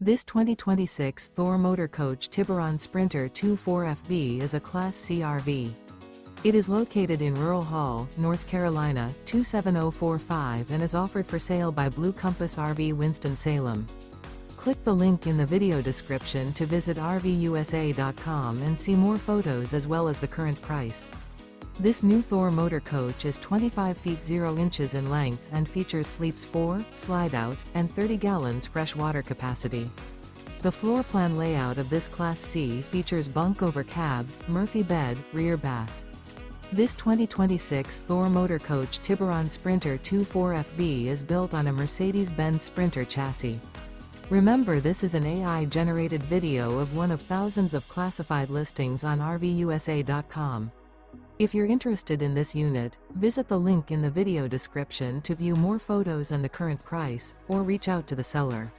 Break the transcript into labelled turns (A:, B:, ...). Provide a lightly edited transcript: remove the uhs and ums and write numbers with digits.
A: This 2026 Thor Motor Coach Tiburon Sprinter 24FB is a Class C RV. It is located in Rural Hall, North Carolina, 27045 and is offered for sale by Blue Compass RV Winston, Salem. Click the link in the video description to visit RVUSA.com and see more photos as well as the current price. This new Thor Motor Coach is 25 feet 0 inches in length and features sleeps 4, slide-out, and 30 gallons fresh water capacity. The floor plan layout of this Class C features bunk over cab, Murphy bed, rear bath. This 2026 Thor Motor Coach Tiburon Sprinter 24FB is built on a Mercedes Benz Sprinter chassis. Remember, this is an AI-generated video of one of thousands of classified listings on RVUSA.com. If you're interested in this unit, visit the link in the video description to view more photos and the current price, or reach out to the seller.